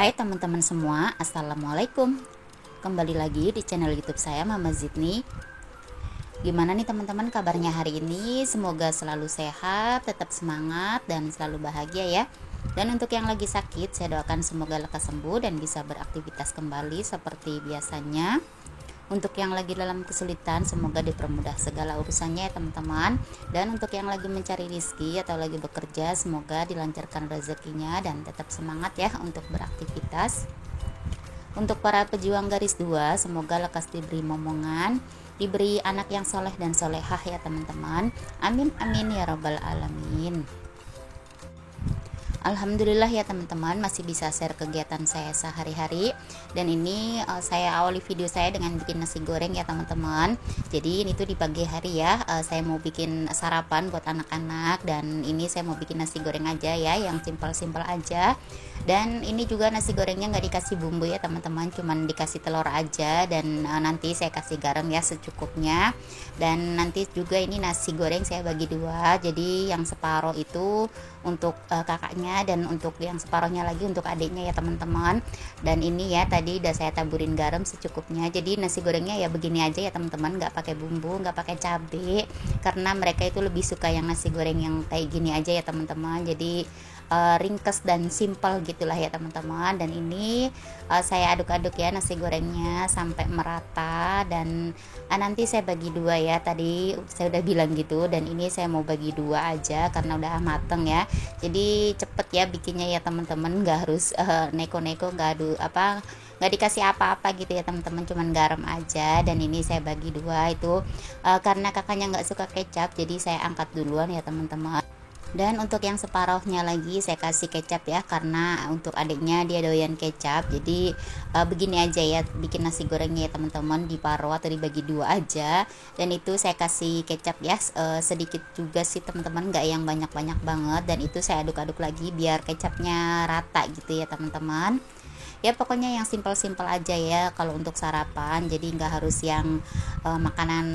Hai teman-teman semua, Assalamualaikum. Kembali lagi di channel YouTube saya, Mama Zidni. Gimana nih teman-teman kabarnya hari ini? Semoga selalu sehat, tetap semangat, dan selalu bahagia ya. Dan untuk yang lagi sakit, saya doakan semoga lekas sembuh dan bisa beraktivitas kembali seperti biasanya. Untuk yang lagi dalam kesulitan, semoga dipermudah segala urusannya ya teman-teman. Dan untuk yang lagi mencari rezeki atau lagi bekerja, semoga dilancarkan rezekinya dan tetap semangat ya untuk beraktivitas. Untuk para pejuang garis 2, semoga lekas diberi momongan, diberi anak yang soleh dan solehah ya teman-teman. Amin amin ya robbal alamin. Alhamdulillah ya teman-teman, masih bisa share kegiatan saya sehari-hari. Dan ini saya awali video saya dengan bikin nasi goreng ya teman-teman. Jadi ini tuh di pagi hari ya, saya mau bikin sarapan buat anak-anak. Dan ini saya mau bikin nasi goreng aja ya, yang simpel-simpel aja. Dan ini juga nasi gorengnya nggak dikasih bumbu ya teman-teman, cuman dikasih telur aja. Dan nanti saya kasih garam ya secukupnya. Dan nanti juga ini nasi goreng saya bagi dua, jadi yang separuh itu untuk kakaknya dan untuk yang separuhnya lagi untuk adiknya ya teman-teman. Dan ini ya tadi udah saya taburin garam secukupnya, jadi nasi gorengnya ya begini aja ya teman-teman, nggak pakai bumbu, nggak pakai cabai, karena mereka itu lebih suka yang nasi goreng yang kayak gini aja ya teman-teman. Jadi ringkes dan simpel gitulah ya teman-teman. Dan ini saya aduk-aduk ya nasi gorengnya sampai merata. Dan nanti saya bagi dua ya, tadi saya udah bilang gitu. Dan ini saya mau bagi dua aja karena udah mateng ya, jadi cepet ya bikinnya ya teman-teman, nggak harus neko-neko, nggak dikasih apa-apa gitu ya teman-teman, cuman garam aja. Dan ini saya bagi dua itu karena kakaknya nggak suka kecap, jadi saya angkat duluan ya teman-teman. Dan untuk yang separuhnya lagi saya kasih kecap ya, karena untuk adiknya dia doyan kecap. Jadi begini aja ya bikin nasi gorengnya ya teman-teman, diparuh atau dibagi dua aja. Dan itu saya kasih kecap ya sedikit juga sih teman-teman, nggak yang banyak-banyak banget. Dan itu saya aduk-aduk lagi biar kecapnya rata gitu ya teman-teman. Ya pokoknya yang simpel-simpel aja ya kalau untuk sarapan, jadi nggak harus yang makanan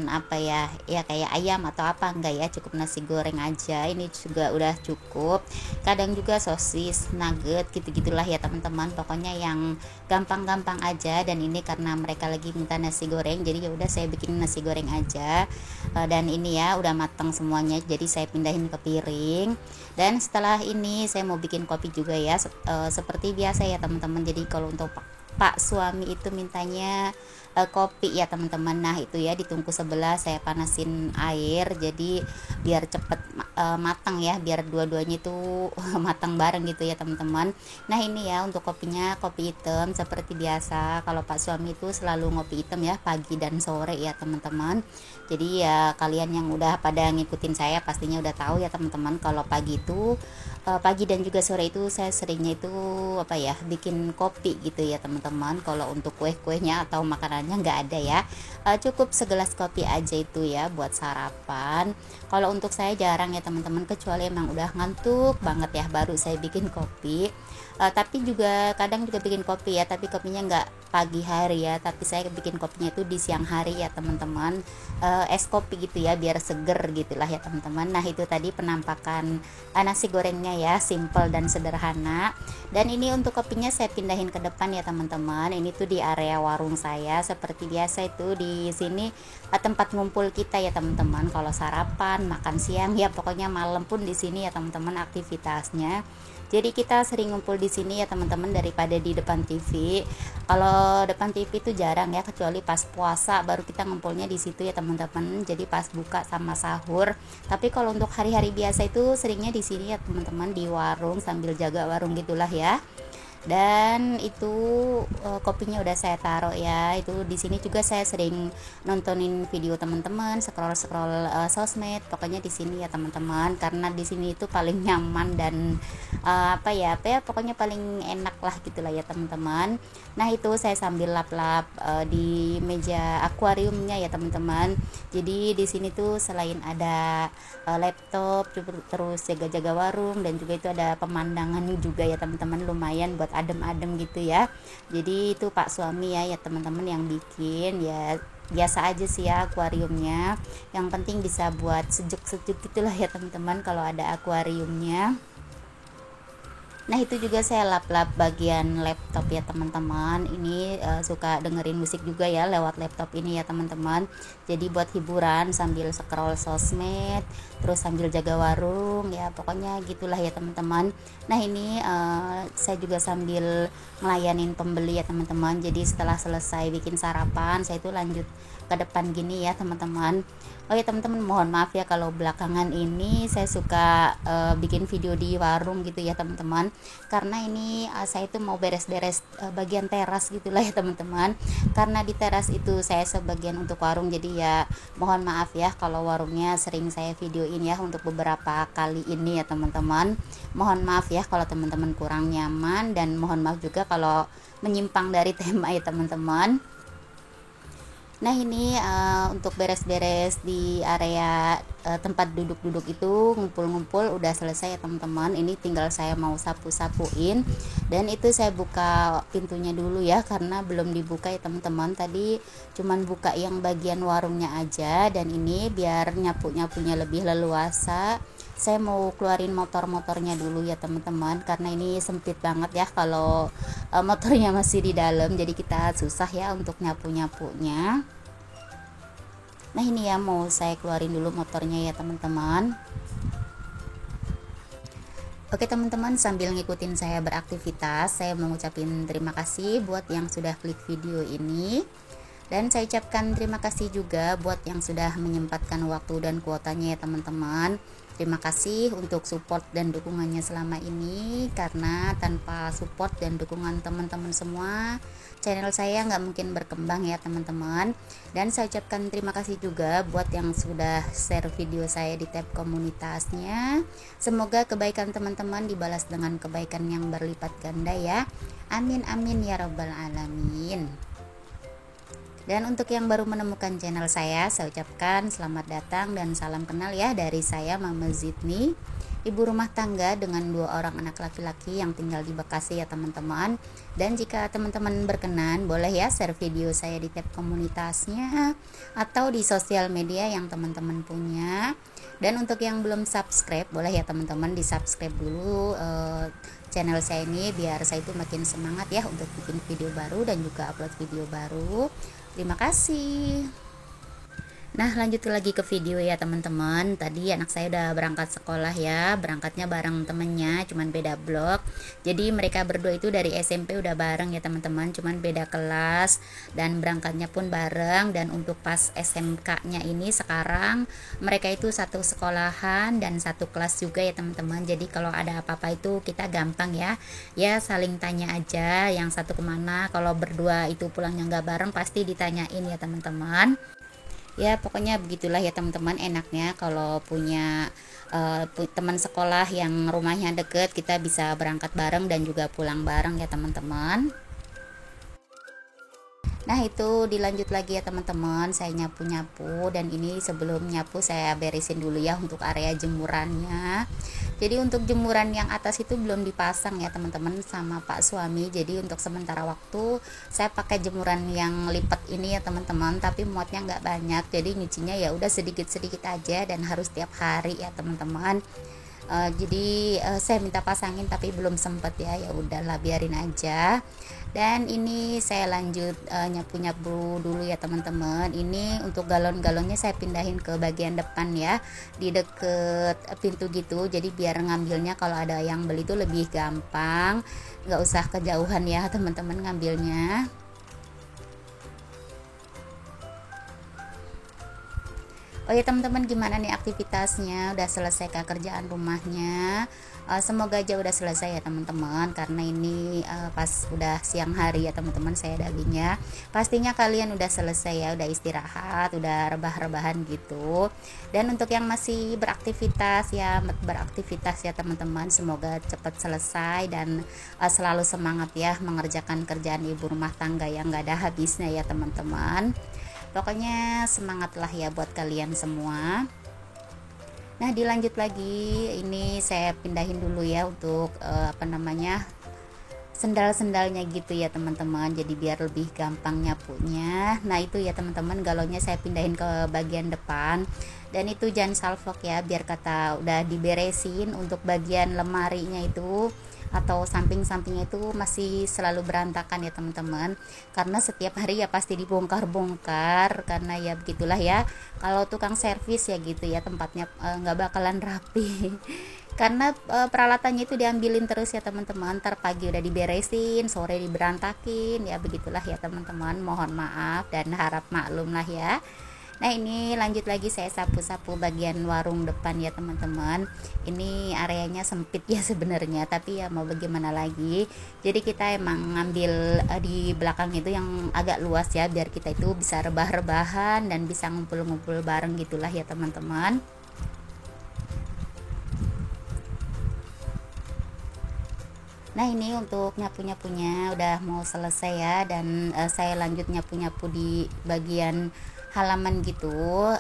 apa ya kayak ayam atau apa, enggak ya, cukup nasi goreng aja, ini juga udah cukup. Kadang juga sosis, nugget gitu-gitulah ya teman-teman, pokoknya yang gampang-gampang aja. Dan ini karena mereka lagi minta nasi goreng, jadi ya udah saya bikin nasi goreng aja. Dan ini ya udah matang semuanya, jadi saya pindahin ke piring. Dan setelah ini saya mau bikin kopi juga ya, seperti biasa ya teman-teman. Jadi kalau untuk pak suami itu mintanya kopi ya teman-teman. Nah itu ya di tungku sebelah saya panasin air, jadi biar cepet matang ya, biar dua-duanya itu matang bareng gitu ya teman-teman. Nah ini ya untuk kopinya, kopi hitam seperti biasa. Kalau pak suami itu selalu ngopi hitam ya, pagi dan sore ya teman-teman. Jadi ya kalian yang udah pada ngikutin saya pastinya udah tahu ya teman-teman, kalau pagi itu pagi dan juga sore itu saya seringnya itu bikin kopi gitu ya teman-teman. Kalau untuk kue-kuenya atau makanannya nggak ada ya, cukup segelas kopi aja itu ya buat sarapan. Kalau untuk saya jarang ya teman-teman, kecuali emang udah ngantuk banget ya baru saya bikin kopi. Tapi juga kadang juga bikin kopi ya, tapi kopinya nggak pagi hari ya, tapi saya bikin kopinya itu di siang hari ya teman-teman. Es kopi gitu ya biar seger gitulah ya teman-teman. Nah itu tadi penampakan nasi gorengnya ya, simple dan sederhana. Dan ini untuk kopinya saya pindahin ke depan ya teman-teman. Ini tuh di area warung saya, seperti biasa itu di sini tempat ngumpul kita ya teman-teman. Kalau sarapan, makan siang ya, pokoknya malam pun di sini ya teman-teman aktivitasnya. Jadi kita sering ngumpul di sini ya teman-teman daripada di depan TV. Kalau depan TV itu jarang ya, kecuali pas puasa baru kita ngumpulnya di situ ya teman-teman. Jadi pas buka sama sahur. Tapi kalau untuk hari-hari biasa itu seringnya di sini ya teman-teman, di warung sambil jaga warung gitulah ya. Dan itu kopinya udah saya taruh ya. Itu di sini juga saya sering nontonin video teman-teman, scroll sosmed. Pokoknya di sini ya teman-teman, karena di sini itu paling nyaman dan pokoknya paling enak lah gitulah ya teman-teman. Nah itu saya sambil lap-lap di meja akuariumnya ya teman-teman. Jadi di sini tuh selain ada laptop, terus jaga-jaga warung, dan juga itu ada pemandangan juga ya teman-teman, lumayan buat adem-adem gitu ya. Jadi itu pak suami ya teman-teman yang bikin ya, biasa aja sih ya akuariumnya, yang penting bisa buat sejuk-sejuk gitulah ya teman-teman kalau ada akuariumnya. Nah itu juga saya lap-lap bagian laptop ya teman-teman. Ini suka dengerin musik juga ya lewat laptop ini ya teman-teman. Jadi buat hiburan sambil scroll sosmed, terus sambil jaga warung ya, pokoknya gitulah ya teman-teman. Nah ini saya juga sambil ngelayanin pembeli ya teman-teman. Jadi setelah selesai bikin sarapan, saya itu lanjut ke depan gini ya teman-teman. Oh ya teman-teman, mohon maaf ya kalau belakangan ini saya suka bikin video di warung gitu ya teman-teman, karena ini saya itu mau beres-beres bagian teras gitulah ya teman-teman. Karena di teras itu saya sebagian untuk warung, jadi ya mohon maaf ya kalau warungnya sering saya videoin ya untuk beberapa kali ini ya teman-teman. Mohon maaf ya kalau teman-teman kurang nyaman, dan mohon maaf juga kalau menyimpang dari tema ya teman-teman. Nah ini untuk beres-beres di area tempat duduk-duduk itu, ngumpul-ngumpul udah selesai ya teman-teman. Ini tinggal saya mau sapu-sapuin, dan itu saya buka pintunya dulu ya, karena belum dibuka ya teman-teman. Tadi cuman buka yang bagian warungnya aja, dan ini biar nyapu-nyapunya lebih leluasa. Saya mau keluarin motor-motornya dulu ya teman-teman, karena ini sempit banget ya kalau motornya masih di dalam, jadi kita susah ya untuk nyapu-nyapunya. Nah ini ya mau saya keluarin dulu motornya ya teman-teman. Oke teman-teman, sambil ngikutin saya beraktivitas, saya mau ngucapin terima kasih buat yang sudah klik video ini. Dan saya ucapkan terima kasih juga buat yang sudah menyempatkan waktu dan kuotanya ya teman-teman. Terima kasih untuk support dan dukungannya selama ini, karena tanpa support dan dukungan teman-teman semua, channel saya nggak mungkin berkembang ya teman-teman. Dan saya ucapkan terima kasih juga buat yang sudah share video saya di tab komunitasnya. Semoga kebaikan teman-teman dibalas dengan kebaikan yang berlipat ganda ya. Amin amin ya rabbal alamin. Dan untuk yang baru menemukan channel saya ucapkan selamat datang dan salam kenal ya dari saya, Mama Zidni, ibu rumah tangga dengan 2 orang anak laki-laki yang tinggal di Bekasi ya teman-teman. Dan jika teman-teman berkenan, boleh ya share video saya di tab komunitasnya atau di sosial media yang teman-teman punya. Dan untuk yang belum subscribe, boleh ya teman-teman di subscribe dulu channel saya ini, biar saya itu makin semangat ya untuk bikin video baru dan juga upload video baru. Terima kasih. Nah lanjut lagi ke video ya teman-teman. Tadi anak saya udah berangkat sekolah ya, berangkatnya bareng temennya, cuman beda blok. Jadi mereka berdua itu dari SMP udah bareng ya teman-teman, cuman beda kelas, dan berangkatnya pun bareng. Dan untuk pas SMK nya ini sekarang mereka itu satu sekolahan dan satu kelas juga ya teman-teman. Jadi kalau ada apa-apa itu kita gampang ya, saling tanya aja yang satu kemana. Kalau berdua itu pulangnya nggak bareng pasti ditanyain ya teman-teman. Ya pokoknya begitulah ya teman-teman, enaknya kalau punya teman sekolah yang rumahnya deket, kita bisa berangkat bareng dan juga pulang bareng ya teman-teman. Nah itu dilanjut lagi ya teman-teman, saya nyapu-nyapu, dan ini sebelum nyapu saya beresin dulu ya untuk area jemurannya. Jadi untuk jemuran yang atas itu belum dipasang ya teman-teman sama Pak suami, jadi untuk sementara waktu saya pakai jemuran yang lipat ini ya teman-teman, tapi muatnya nggak banyak, jadi nyucinya ya udah sedikit-sedikit aja dan harus tiap hari ya teman-teman. Jadi saya minta pasangin tapi belum sempet ya udahlah biarin aja. Dan ini saya lanjut nyapu-nyapu dulu ya teman-teman. Ini untuk galon-galonnya saya pindahin ke bagian depan ya, di deket pintu gitu, jadi biar ngambilnya kalau ada yang beli itu lebih gampang, nggak usah kejauhan ya teman-teman ngambilnya. Oh ya teman-teman, gimana nih aktivitasnya? Udah selesai kah kerjaan rumahnya? Semoga aja udah selesai ya teman-teman, karena ini pas udah siang hari ya teman-teman saya dagingnya. Pastinya kalian udah selesai ya, udah istirahat, udah rebah-rebahan gitu. Dan untuk yang masih beraktivitas ya teman-teman, semoga cepat selesai dan selalu semangat ya mengerjakan kerjaan ibu rumah tangga yang gak ada habisnya ya teman-teman. Pokoknya semangatlah ya buat kalian semua. Nah dilanjut lagi, ini saya pindahin dulu ya untuk sendal-sendalnya gitu ya teman-teman, jadi biar lebih gampang nyapunya. Nah itu ya teman-teman, galonnya saya pindahin ke bagian depan, dan itu jangan salvok ya, biar kata udah diberesin. Untuk bagian lemarinya itu atau samping-sampingnya itu masih selalu berantakan ya teman-teman, karena setiap hari ya pasti dibongkar-bongkar, karena ya begitulah ya, kalau tukang servis ya gitu ya, tempatnya nggak bakalan rapi karena peralatannya itu diambilin terus ya teman-teman, ntar pagi udah diberesin, sore diberantakin, ya begitulah ya teman-teman, mohon maaf dan harap maklum lah ya. Nah ini lanjut lagi, saya sapu-sapu bagian warung depan ya teman-teman. Ini areanya sempit ya sebenarnya, tapi ya mau bagaimana lagi, jadi kita emang ngambil di belakang itu yang agak luas ya, biar kita itu bisa rebah-rebahan dan bisa ngumpul-ngumpul bareng gitulah ya teman-teman. Nah ini untuk nyapu-nyapunya udah mau selesai ya, dan saya lanjut nyapu-nyapu di bagian halaman gitu,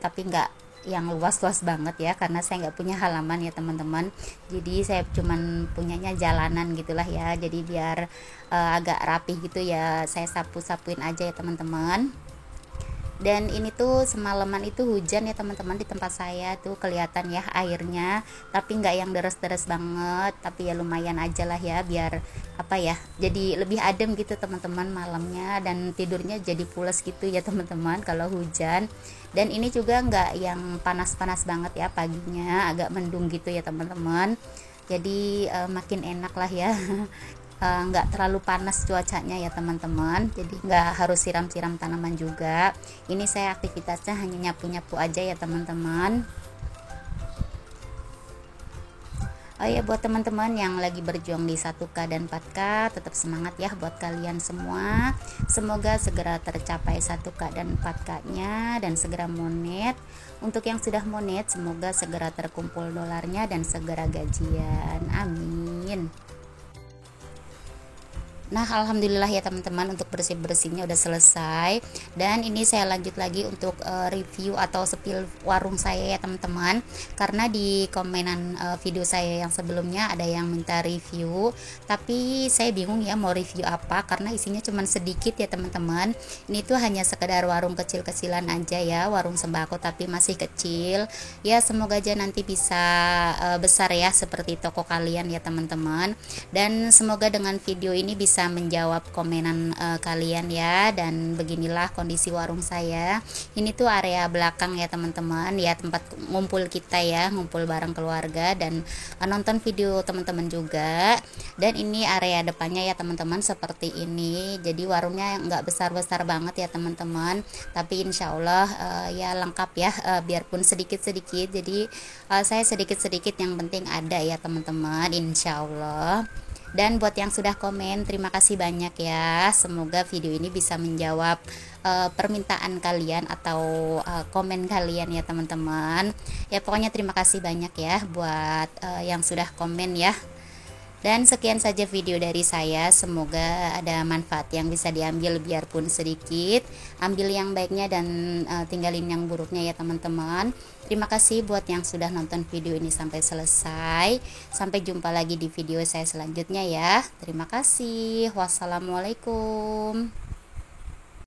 tapi nggak yang luas-luas banget ya, karena saya nggak punya halaman ya teman-teman, jadi saya cuman punyanya jalanan gitulah ya, jadi biar agak rapih gitu ya, saya sapu-sapuin aja ya teman-teman. Dan ini tuh semalaman itu hujan ya teman-teman, di tempat saya tuh kelihatan ya airnya, tapi nggak yang deres-deres banget, tapi ya lumayan aja lah ya, biar apa ya, jadi lebih adem gitu teman-teman malamnya, dan tidurnya jadi pules gitu ya teman-teman kalau hujan. Dan ini juga nggak yang panas-panas banget ya, paginya agak mendung gitu ya teman-teman, jadi makin enak lah ya. Nggak terlalu panas cuacanya ya teman-teman, jadi nggak harus siram-siram tanaman juga. Ini saya aktivitasnya hanya nyapu-nyapu aja ya teman-teman. Oh ya, buat teman-teman yang lagi berjuang di 1K dan 4K, tetap semangat ya buat kalian semua. Semoga segera tercapai 1K dan 4K-nya dan segera monet. Untuk yang sudah monet, semoga segera terkumpul dolarnya dan segera gajian. Amin. Nah alhamdulillah ya teman-teman, untuk bersih-bersihnya udah selesai, dan ini saya lanjut lagi untuk review atau spill warung saya ya teman-teman, karena di komenan video saya yang sebelumnya ada yang minta review, tapi saya bingung ya mau review apa, karena isinya cuman sedikit ya teman-teman. Ini tuh hanya sekedar warung kecil-kecilan aja ya, warung sembako tapi masih kecil ya, semoga aja nanti bisa besar ya seperti toko kalian ya teman-teman, dan semoga dengan video ini bisa menjawab komenan kalian ya. Dan beginilah kondisi warung saya. Ini tuh area belakang ya teman-teman ya, tempat ngumpul kita ya, ngumpul bareng keluarga dan nonton video teman-teman juga. Dan ini area depannya ya teman-teman, seperti ini. Jadi warungnya nggak besar-besar banget ya teman-teman, tapi insya Allah ya lengkap ya, biarpun sedikit-sedikit. Jadi saya sedikit-sedikit yang penting ada ya teman-teman, insya Allah. Dan buat yang sudah komen, terima kasih banyak ya. Semoga video ini bisa menjawab permintaan kalian atau komen kalian ya teman-teman. Ya pokoknya terima kasih banyak ya buat yang sudah komen ya. Dan sekian saja video dari saya, semoga ada manfaat yang bisa diambil biarpun sedikit. Ambil yang baiknya dan tinggalin yang buruknya ya teman-teman. Terima kasih buat yang sudah nonton video ini sampai selesai. Sampai jumpa lagi di video saya selanjutnya ya. Terima kasih. Wassalamualaikum.